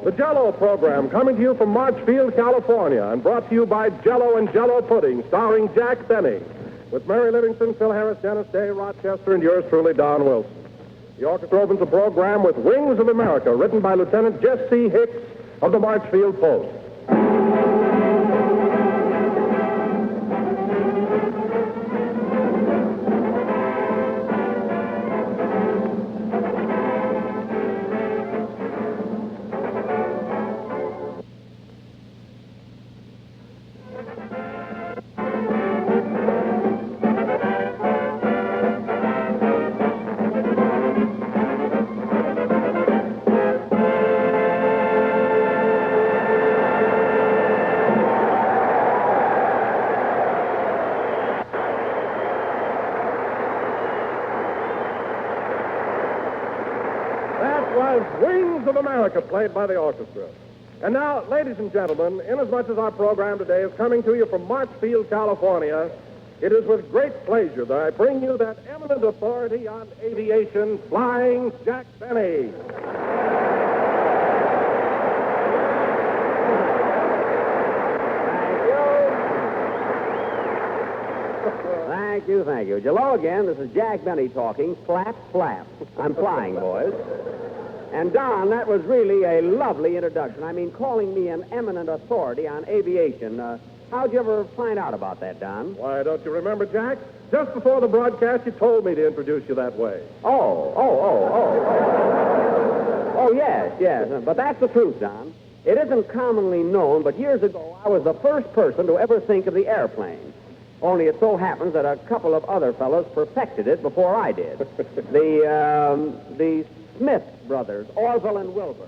The Jell-O program coming to you from Marchfield, California, and brought to you by Jell-O and Jell-O Pudding, starring Jack Benny, with Mary Livingston, Phil Harris, Dennis Day, Rochester, and yours truly, Don Wilson. The orchestra opens the program with Wings of America, written by Lieutenant Jesse Hicks of the Marchfield Post. Wings of America, played by the orchestra. And now, ladies and gentlemen, inasmuch as our program today is coming to you from Marchfield, California, it is with great pleasure that I bring you that eminent authority on aviation, Flying Jack Benny. Thank you. Hello again. This is Jack Benny talking. Flap, flap. I'm flying, boys. And, Don, that was really a lovely introduction. I mean, calling me an eminent authority on aviation. How'd you ever find out about that, Don? Why, don't you remember, Jack? Just before the broadcast, you told me to introduce you that way. Oh, yes. But that's the truth, Don. It isn't commonly known, but years ago, I was the first person to ever think of the airplane. Only it so happens that a couple of other fellows perfected it before I did. The Smith brothers, Orville and Wilbur.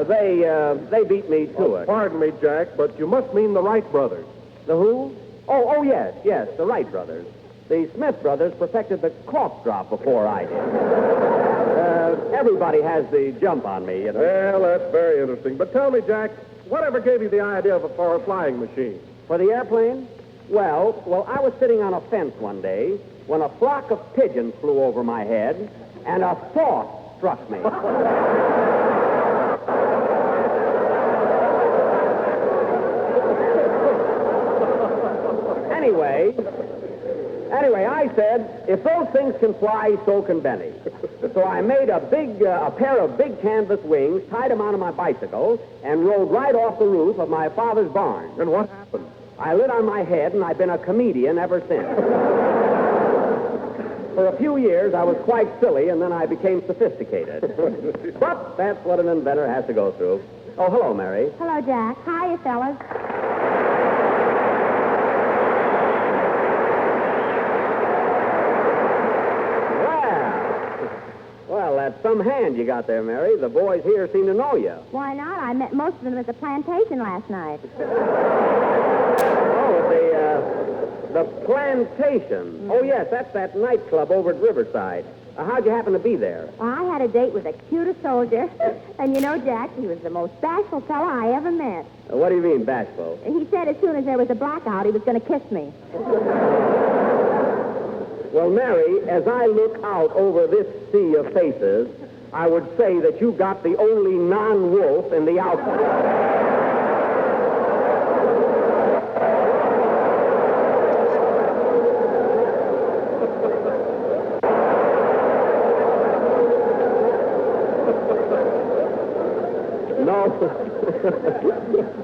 They beat me to it. Pardon me, Jack, but you must mean the Wright brothers. The who? Oh, yes, the Wright brothers. The Smith brothers perfected the cork drop before I did. Everybody has the jump on me, you know. Well, that's very interesting. But tell me, Jack, whatever gave you the idea for a flying machine? For the airplane? Well, I was sitting on a fence one day when a flock of pigeons flew over my head, and a thought struck me. Anyway, I said, if those things can fly, so can Benny. So I made a pair of big canvas wings, tied them onto my bicycle, and rode right off the roof of my father's barn. And what happened? I lit on my head, and I've been a comedian ever since. For a few years, I was quite silly, and then I became sophisticated. But that's what an inventor has to go through. Oh, hello, Mary. Hello, Jack. Hiya, fellas. Well, that's some hand you got there, Mary. The boys here seem to know you. Why not? I met most of them at the plantation last night. The plantation. Oh, yes, that's that nightclub over at Riverside. How'd you happen to be there? Well, I had a date with the cutest soldier. And you know, Jack, he was the most bashful fellow I ever met. What do you mean, bashful? He said as soon as there was a blackout, he was going to kiss me. Well, Mary, as I look out over this sea of faces, I would say that you got the only non-wolf in the outfit.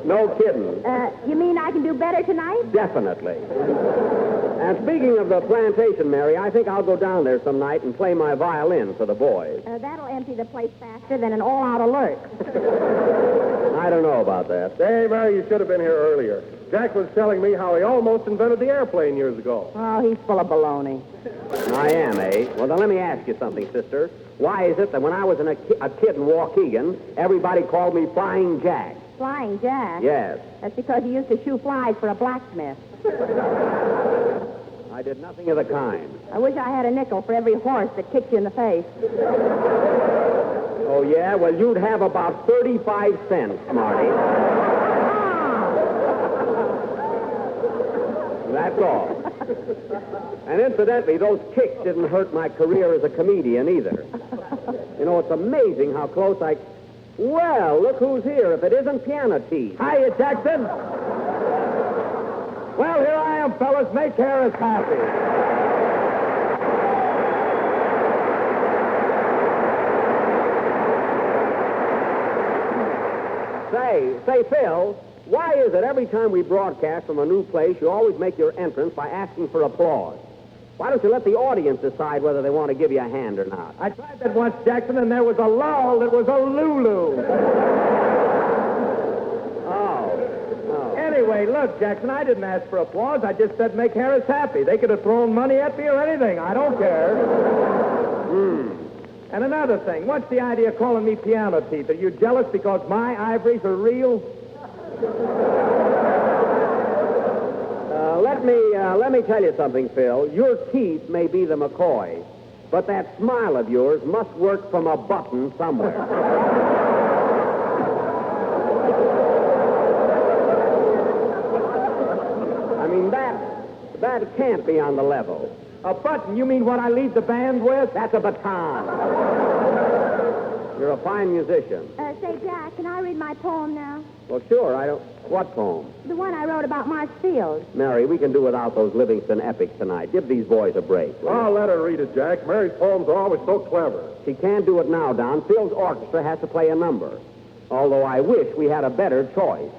No kidding. You mean I can do better tonight? Definitely. And speaking of the plantation, Mary, I think I'll go down there some night and play my violin for the boys. That'll empty the place faster than an all-out alert. I don't know about that. Hey, Mary, you should have been here earlier. Jack was telling me how he almost invented the airplane years ago. Oh, he's full of baloney. I am, eh? Well, then let me ask you something, sister. Why is it that when I was a kid in Waukegan, everybody called me Flying Jack? Flying Jack? Yes. That's because you used to shoe flies for a blacksmith. I did nothing of the kind. I wish I had a nickel for every horse that kicked you in the face. Oh, yeah? Well, you'd have about 35 cents, Marty. That's all. And incidentally, those kicks didn't hurt my career as a comedian either. You know, it's amazing how close I... Well, look who's here, if it isn't Piano Teeth. Hiya, Jackson. Well, here I am, fellas. Make Harris happy. Say, Phil, why is it every time we broadcast from a new place, you always make your entrance by asking for applause? Why don't you let the audience decide whether they want to give you a hand or not? I tried that once, Jackson, and there was a lull that was a Lulu. Oh. Anyway, look, Jackson, I didn't ask for applause. I just said make Harris happy. They could have thrown money at me or anything. I don't care. And another thing, what's the idea of calling me Piano Teeth? Are you jealous because my ivories are real? Let me tell you something, Phil. Your teeth may be the McCoy, but that smile of yours must work from a button somewhere. I mean, that can't be on the level. A button? You mean what I lead the band with? That's a baton. You're a fine musician. Say, Jack, can I read my poem now? Well, sure, I don't... What poem? The one I wrote about Marshfield. Mary, we can do without those Livingston epics tonight. Give these boys a break. will you? Oh, let her read it, Jack. Mary's poems are always so clever. She can't do it now, Don. Phil's orchestra has to play a number. Although I wish we had a better choice.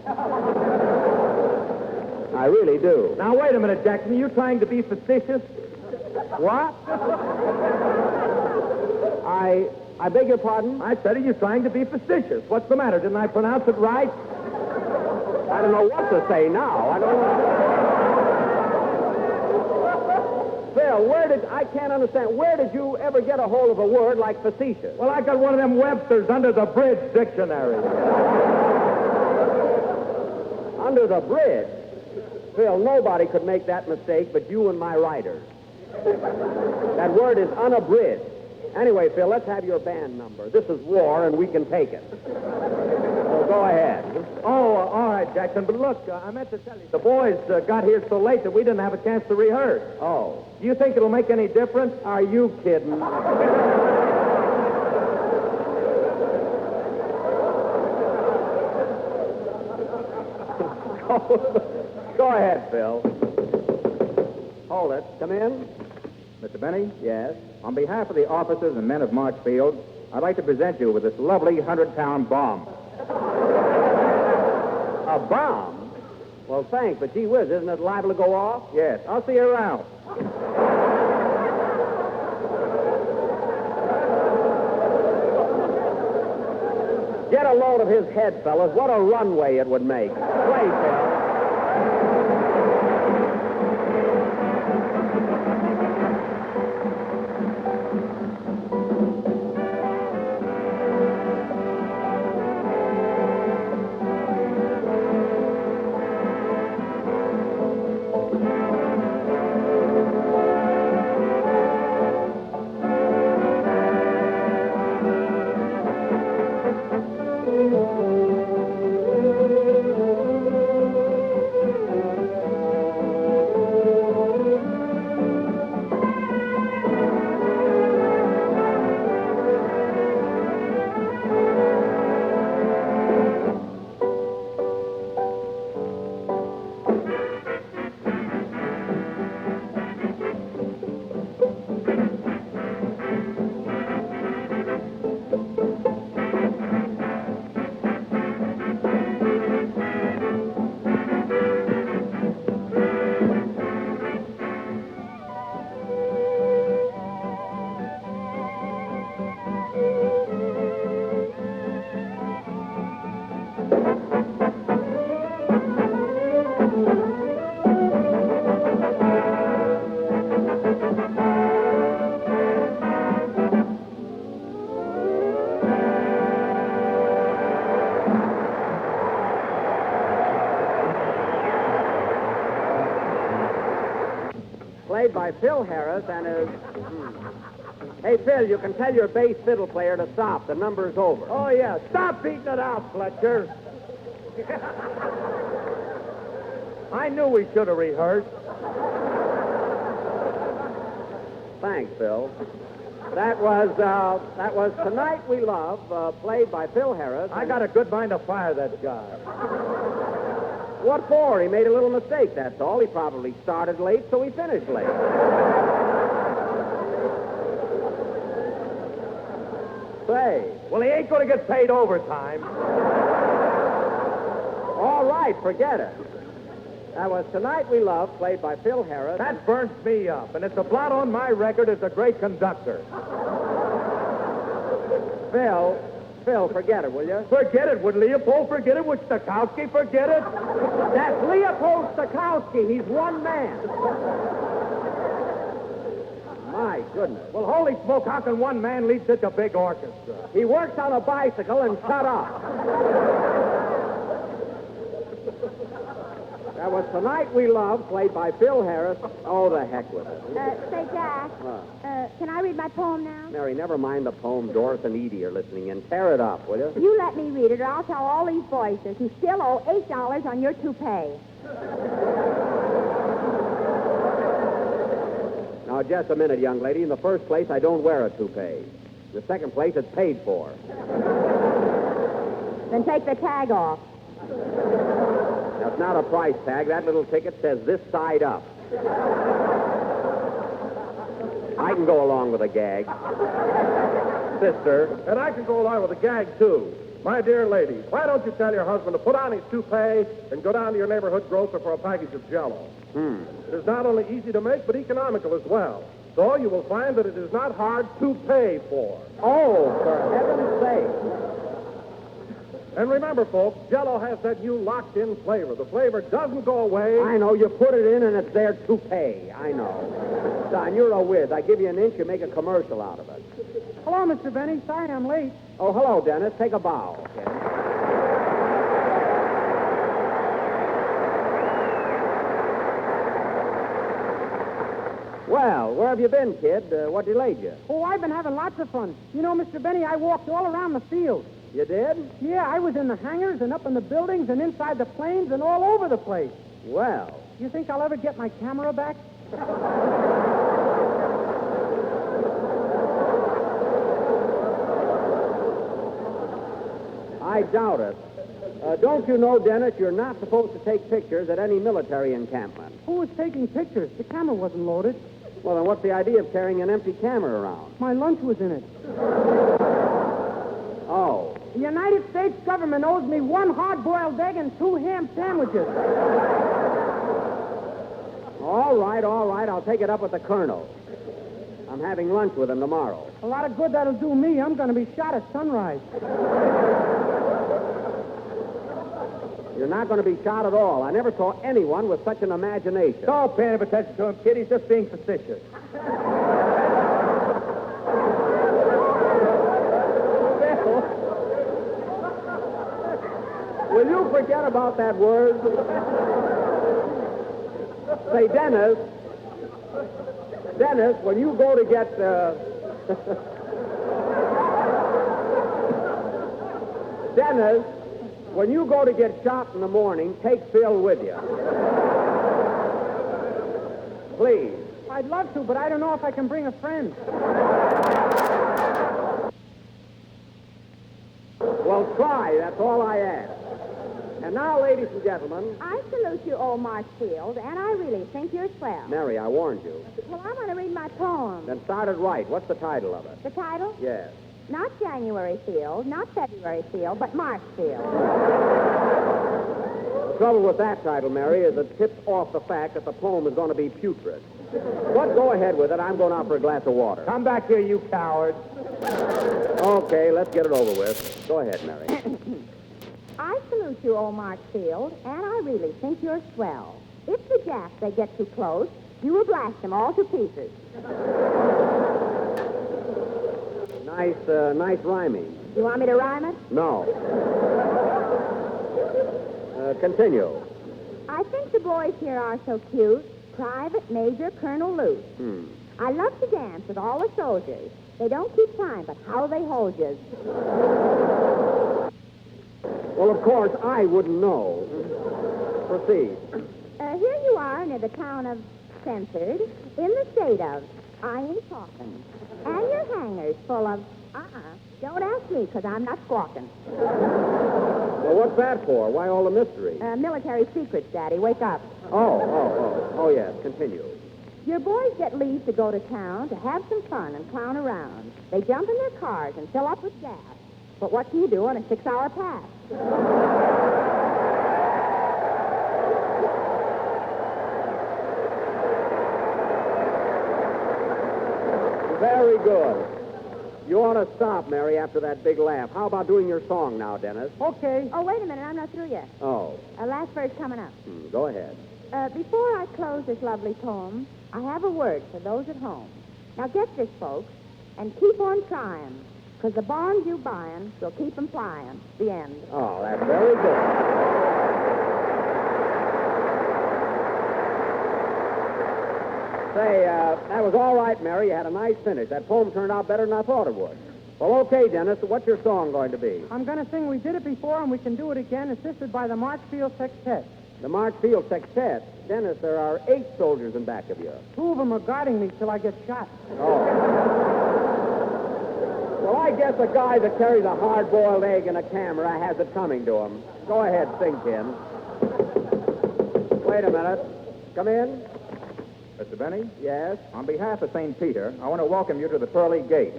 I really do. Now, wait a minute, Jackson. Are you trying to be facetious? What? I beg your pardon? I said, are you trying to be facetious? What's the matter? Didn't I pronounce it right? I don't know what to say now. I don't know. Phil, I can't understand. Where did you ever get a hold of a word like facetious? Well, I got one of them Webster's under the bridge dictionary. Under the bridge? Phil, nobody could make that mistake but you and my writers. That word is unabridged. Anyway, Phil, let's have your band number. This is war, and we can take it. So go ahead. Oh, all right, Jackson. But look, I meant to tell you, the boys got here so late that we didn't have a chance to rehearse. Oh. Do you think it'll make any difference? Are you kidding? Go ahead, Phil. Hold it. Come in. Mr. Benny, Yes. on behalf of the officers and men of Marshfield, I'd like to present you with this lovely 100-pound bomb. A bomb? Well, thanks, but gee whiz, isn't it liable to go off? Yes, I'll see you around. Get a load of his head, fellas. What a runway it would make. Play, Phil. Played by Phil Harris and his... Hey, Phil, you can tell your bass fiddle player to stop. The number's over. Oh, yeah. Stop beating it out, Fletcher. I knew we should have rehearsed. Thanks, Phil. That was Tonight We Love, played by Phil Harris. I got a good mind to fire that guy. What for? He made a little mistake, that's all. He probably started late, so he finished late. Say. Well, he ain't going to get paid overtime. All right, forget it. That was Tonight We Love, played by Phil Harris. That burns me up, and it's a blot on my record as a great conductor. Phil, forget it, will you? Forget it. Would Leopold forget it? Would Stokowski forget it? That's Leopold Stokowski. He's one man. My goodness. Well, holy smoke, how can one man lead such a big orchestra? He works on a bicycle and shut up. That was Tonight We Love, played by Phil Harris. Oh, the heck with it. Say, Jack, can I read my poem now? Mary, never mind the poem. Doris and Edie are listening in. Tear it up, will you? You let me read it, or I'll tell all these voices who still owe $8 on your toupee. Now, just a minute, young lady. In the first place, I don't wear a toupee. In the second place, it's paid for. Then take the tag off. That's not a price tag. That little ticket says this side up. I can go along with a gag. Sister. And I can go along with a gag, too. My dear lady, why don't you tell your husband to put on his toupee and go down to your neighborhood grocer for a package of Jell-O? It is not only easy to make, but economical as well. So you will find that it is not hard to pay for. Oh, for heaven's sake. And remember, folks, Jell-O has that new locked-in flavor. The flavor doesn't go away. I know. You put it in and it's there to pay. I know. Son, you're a whiz. I give you an inch, you make a commercial out of it. Hello, Mr. Benny. Sorry I'm late. Oh, hello, Dennis. Take a bow. Okay. Well, where have you been, kid? What delayed you? Oh, I've been having lots of fun. You know, Mr. Benny, I walked all around the field. You did? Yeah, I was in the hangars and up in the buildings and inside the planes and all over the place. Well. You think I'll ever get my camera back? I doubt it. Don't you know, Dennis, you're not supposed to take pictures at any military encampment. Who was taking pictures? The camera wasn't loaded. Well, then what's the idea of carrying an empty camera around? My lunch was in it. Oh. The United States government owes me 1 hard-boiled egg and 2 ham sandwiches. All right. I'll take it up with the colonel. I'm having lunch with him tomorrow. A lot of good that'll do me. I'm going to be shot at sunrise. You're not going to be shot at all. I never saw anyone with such an imagination. Don't pay any attention to him, kid. He's just being facetious. Will you forget about that word? Say, Dennis, when you go to get... Dennis, when you go to get shot in the morning, take Phil with you. Please. I'd love to, but I don't know if I can bring a friend. Well, try. That's all I ask. And now, ladies and gentlemen... I salute you, old Marshfield, and I really think you're swell. Mary, I warned you. Well, I want to read my poem. Then start it right. What's the title of it? The title? Yes. Not January Field, not February Field, but Marshfield. The trouble with that title, Mary, is it tips off the fact that the poem is going to be putrid. But go ahead with it. I'm going out for a glass of water. Come back here, you coward. Okay, let's get it over with. Go ahead, Mary. I salute you, old Marshfield, and I really think you're swell. If the Japs, they get too close, you will blast them all to pieces. Nice rhyming. You want me to rhyme it? No. Continue. I think the boys here are so cute. Private Major Colonel Luce. I love to dance with all the soldiers. They don't keep time, but how they hold you. Well, of course, I wouldn't know. Proceed. Here you are near the town of Censored, in the state of I ain't talking. And your hanger's full of... Don't ask me, because I'm not squawking. Well, what's that for? Why all the mystery? Military secrets, Daddy. Wake up. Oh, yes. Continue. Your boys get leave to go to town to have some fun and clown around. They jump in their cars and fill up with gas. But what do you do on a 6-hour pass? Very good. You ought to stop, Mary, after that big laugh. How about doing your song now, Dennis? Okay. Oh, wait a minute. I'm not through yet. Oh. Last verse coming up. Go ahead. Before I close this lovely poem, I have a word for those at home. Now get this, folks, and keep on trying, because the bonds you buying will keep 'em flying. The end. Oh, that's very good. Say, that was all right, Mary. You had a nice finish. That poem turned out better than I thought it would. Well, okay, Dennis, what's your song going to be? I'm going to sing We Did It Before and We Can Do It Again, assisted by the Marchfield Sextet. The Marchfield Sextet. Dennis, there are 8 soldiers in back of you. 2 of them are guarding me till I get shot. Oh. Well, I guess a guy that carries a hard-boiled egg and a camera has it coming to him. Go ahead, sing, Ken. Wait a minute. Come in. Mr. Benny? Yes? On behalf of St. Peter, I want to welcome you to the Pearly Gate.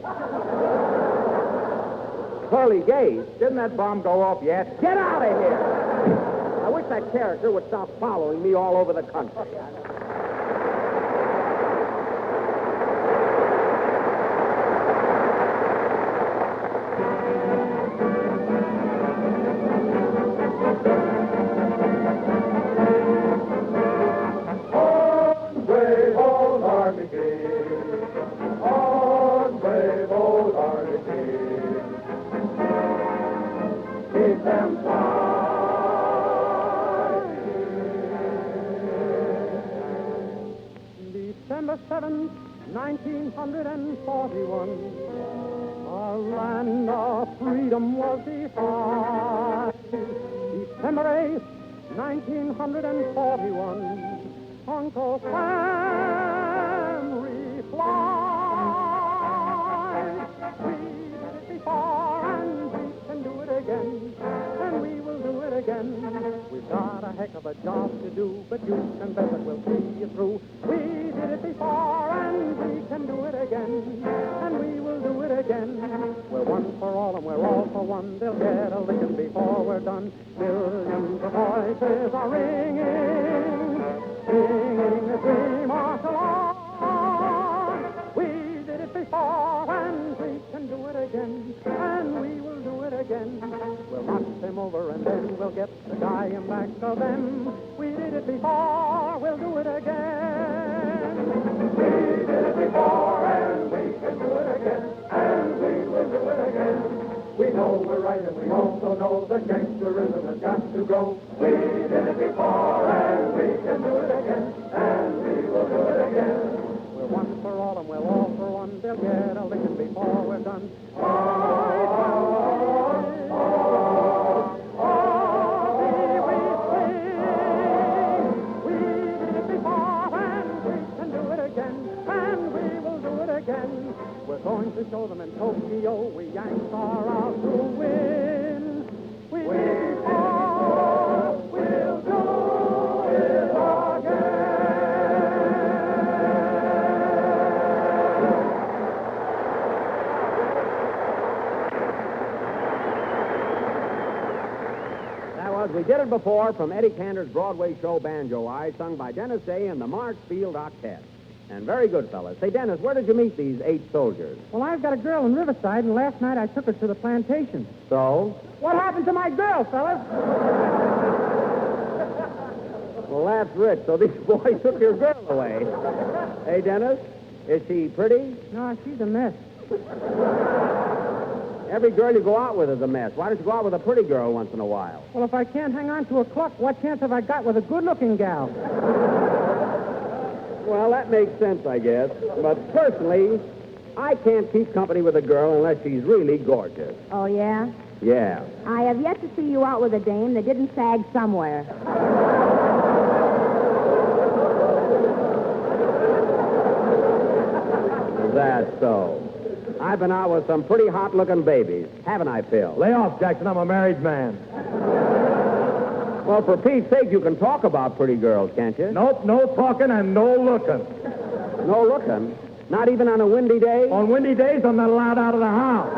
Pearly Gates? Didn't that bomb go off yet? Get out of here! I wish that character would stop following me all over the country. December 7th, 1941, our land of freedom was defied. December 8th, 1941, Uncle Sam replied, we did it before and we can do it again, and we will do it again. We've got a heck of a job to do, but you can bet that we'll see you through. We did it before and we can do it again, and we will do it again. We're one for all and we're all for one. They'll get a licking before we're done. Millions of voices are ringing, singing the dream martial on. We did it before and we can do it again, and we will do it again. We'll knock them over and then we'll get the guy in back of them. We did it before, we'll do it again. We did it before and we can do it again, and we will do it again. We know we're right and we also know that gangsterism has got to go. We did it before and we can do it again, and we will do it again. We're one for all and we're all for one. They'll get a licking before we're done. We're going to show them in Tokyo we Yanks are out to win. We all will do it That was We Did It Before from Eddie Cantor's Broadway show Banjo Eye, sung by Dennis Day and the Marchfield Octet. And very good, fellas. Say, Dennis, where did you meet these 8 soldiers? Well, I've got a girl in Riverside, and last night I took her to the plantation. So? What happened to my girl, fellas? Well, that's rich. So these boys took your girl away. Hey, Dennis, is she pretty? No, she's a mess. Every girl you go out with is a mess. Why don't you go out with a pretty girl once in a while? Well, if I can't hang on to a cluck, what chance have I got with a good-looking gal? Well, that makes sense, I guess. But personally, I can't keep company with a girl unless she's really gorgeous. Oh, yeah? Yeah. I have yet to see you out with a dame that didn't sag somewhere. guess so. I've been out with some pretty hot-looking babies, haven't I, Phil? Lay off, Jackson. I'm a married man. Well, for Pete's sake, you can talk about pretty girls, can't you? Nope, no talking and no looking. No looking? Not even on a windy day? On windy days, I'm not allowed out of the house.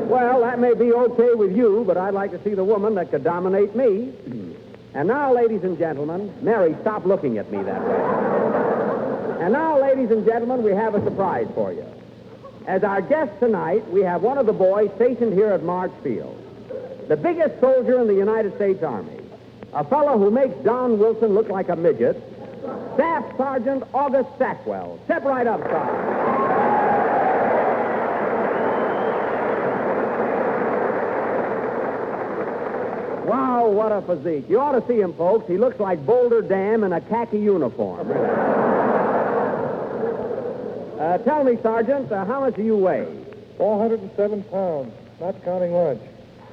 Well, that may be okay with you, but I'd like to see the woman that could dominate me. And now, ladies and gentlemen, Mary, stop looking at me that way. And now, ladies and gentlemen, we have a surprise for you. As our guest tonight, we have one of the boys stationed here at Marchfield, the biggest soldier in the United States Army, a fellow who makes Don Wilson look like a midget, Staff Sergeant August Sackwell. Step right up, Sergeant. Wow, what a physique. You ought to see him, folks. He looks like Boulder Dam in a khaki uniform. Tell me, Sergeant, how much do you weigh? 407 pounds, not counting lunch.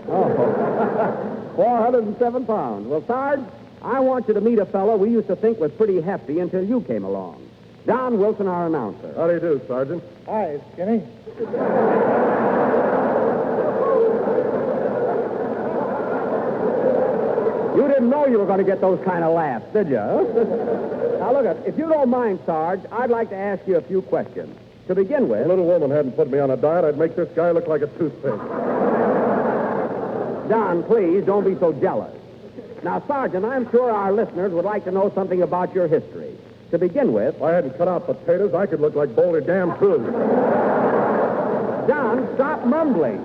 Oh, 407 pounds. Well, Sarge, I want you to meet a fellow we used to think was pretty hefty until you came along. Don Wilson, our announcer. How do you do, Sergeant? Hi, Skinny. You didn't know you were going to get those kind of laughs, did you? Now, look, if you don't mind, Sarge, I'd like to ask you a few questions. To begin with... If a little woman hadn't put me on a diet, I'd make this guy look like a toothpick. Don, please, don't be so jealous. Now, Sergeant, I'm sure our listeners would like to know something about your history. To begin with... If I hadn't cut out potatoes, I could look like Boulder Dam, too. Don, stop mumbling.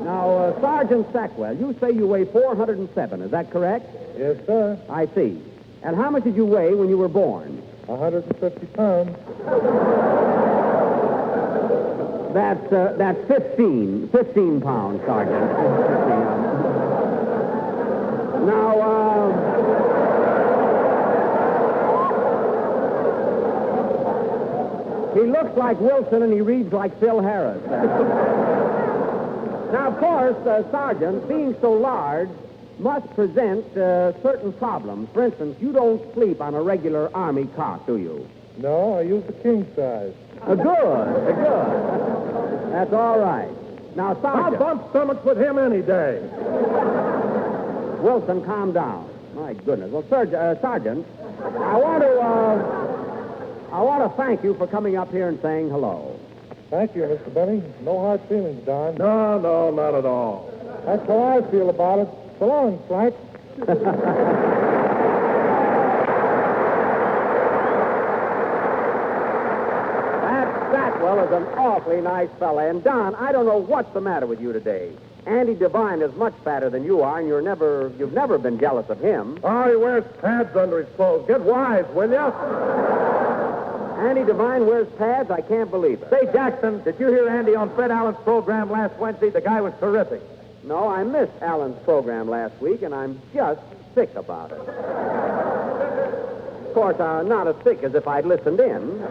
Now, Sergeant Sackwell, you say you weigh 407, is that correct? Yes, sir. I see. And how much did you weigh when you were born? 150 pounds. That's 15 pounds, Sergeant. 15. Now, he looks like Wilson and he reads like Phil Harris. Now, of course, Sergeant, being so large, must present certain problems. For instance, you don't sleep on a regular Army cot, do you? No, I use the king size. Good. That's all right. Now, I'll Sergeant... bump stomachs with him any day. Wilson, calm down. My goodness. Well, Sergeant, I want to thank you for coming up here and saying hello. Thank you, Mr. Benny. No hard feelings, Don. No, not at all. That's how I feel about it. So long, Frank. That Sackwell is an awfully nice fella. And, Don, I don't know what's the matter with you today. Andy Devine is much fatter than you are, and you've never been jealous of him. Oh, he wears pads under his clothes. Get wise, will you? Andy Devine wears pads? I can't believe it. Say, Jackson, did you hear Andy on Fred Allen's program last Wednesday? The guy was terrific. No, I missed Allen's program last week, and I'm just sick about it. Of course, not as sick as if I'd listened in.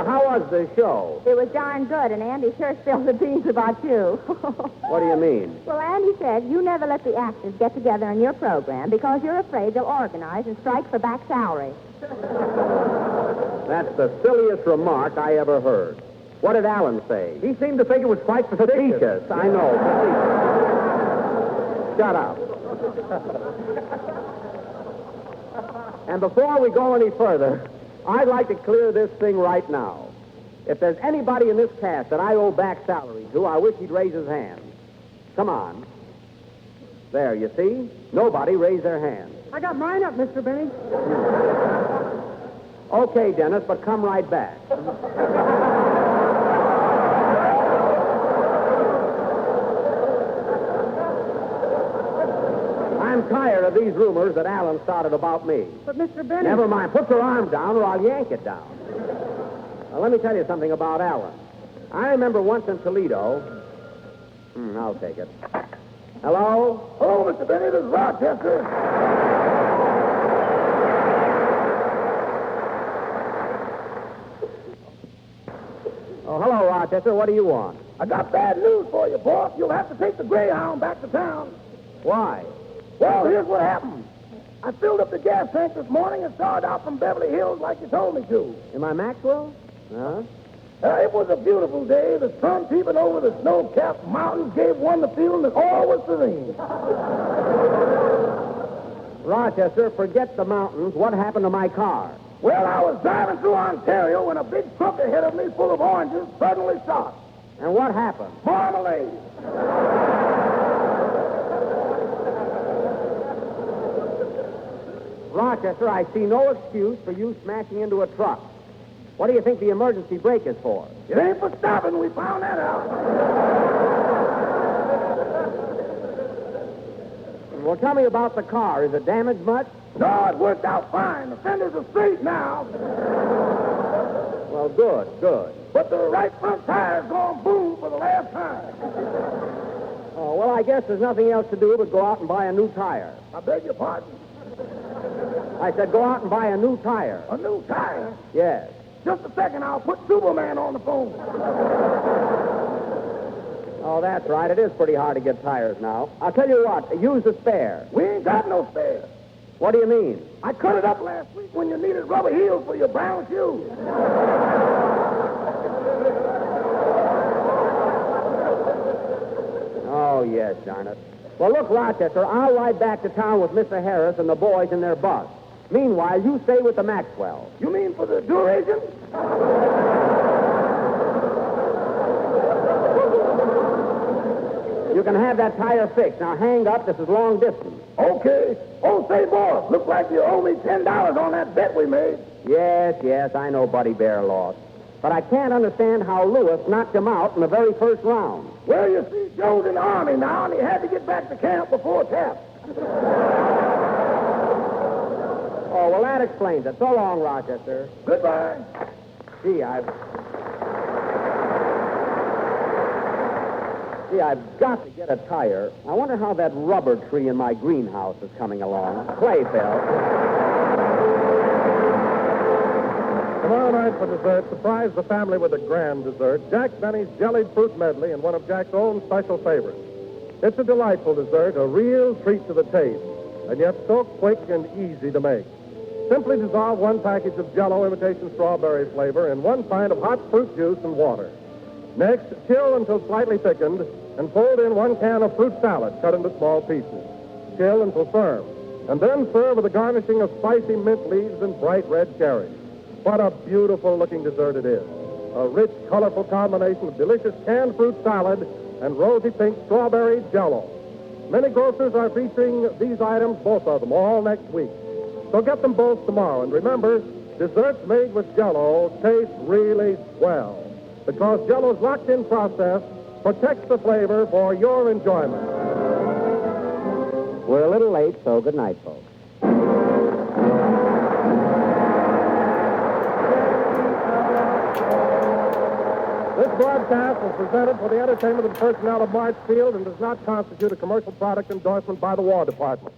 How was the show? It was darn good, and Andy sure spilled the beans about you. What do you mean? Well, Andy said you never let the actors get together on your program because you're afraid they'll organize and strike for back salary. That's the silliest remark I ever heard. What did Allen say? He seemed to think it was quite facetious. I know. Shut up. And before we go any further, I'd like to clear this thing right now. If there's anybody in this cast that I owe back salary to, I wish he'd raise his hand. Come on. There, you see? Nobody raised their hand. I got mine up, Mr. Benny. Okay, Dennis, but come right back. I'm tired of these rumors that Allen started about me. But, Mr. Benny... Never mind. Put your arm down or I'll yank it down. Now, let me tell you something about Allen. I remember once in Toledo... I'll take it. Hello? Hello, Mr. Benny. This is Rochester. Oh, hello, Rochester. What do you want? I got bad news for you, boss. You'll have to take the Greyhound back to town. Why? Well, here's what happened. I filled up the gas tank this morning and started out from Beverly Hills like you told me to. In my Maxwell? Huh? It was a beautiful day. The sun peeping over the snow-capped mountains gave one the feeling that all was serene. Rochester, forget the mountains. What happened to my car? Well, I was driving through Ontario when a big truck ahead of me full of oranges suddenly stopped. And what happened? Marmalade. Rochester, I see no excuse for you smashing into a truck. What do you think the emergency brake is for? It ain't for stopping. We found that out. Well, tell me about the car. Is it damaged much? No, it worked out fine. The fenders are straight now. Well, good, good. But the right front tire's going boom for the last time. Oh, well, I guess there's nothing else to do but go out and buy a new tire. I beg your pardon? I said go out and buy a new tire. A new tire? Yes. Just a second, I'll put Superman on the phone. Oh, that's right. It is pretty hard to get tires now. I'll tell you what. Use the spare. We ain't got no spare. What do you mean? I cut it up last week when you needed rubber heels for your brown shoes. Oh, yes, darn it. Well, look, Rochester, I'll ride back to town with Mr. Harris and the boys in their bus. Meanwhile, you stay with the Maxwell. You mean for the duration? You can have that tire fixed. Now, hang up. This is long distance. Okay. Oh, say, boss, look like you owe me $10 on that bet we made. Yes, I know Buddy Bear lost. But I can't understand how Lewis knocked him out in the very first round. Well, you see, Joe's in the Army now, and he had to get back to camp before tap. Oh, well, that explains it. So long, Rochester. Goodbye. Gee, I've got to get a tire. I wonder how that rubber tree in my greenhouse is coming along. Play, Phil. Tomorrow night for dessert, surprise the family with a grand dessert, Jack Benny's jellied fruit medley and one of Jack's own special favorites. It's a delightful dessert, a real treat to the taste, and yet so quick and easy to make. Simply dissolve one package of Jell-O imitation strawberry flavor in 1 pint of hot fruit juice and water. Next, chill until slightly thickened and fold in 1 can of fruit salad cut into small pieces. Chill until firm. And then serve with a garnishing of spicy mint leaves and bright red cherries. What a beautiful-looking dessert it is. A rich, colorful combination of delicious canned fruit salad and rosy pink strawberry Jell-O. Many grocers are featuring these items, both of them, all next week. So get them both tomorrow. And remember, desserts made with Jell-O taste really swell. Because Jell-O's locked-in process protects the flavor for your enjoyment. We're a little late, so good night, folks. This broadcast was presented for the entertainment of the personnel of March Field and does not constitute a commercial product endorsement by the War Department.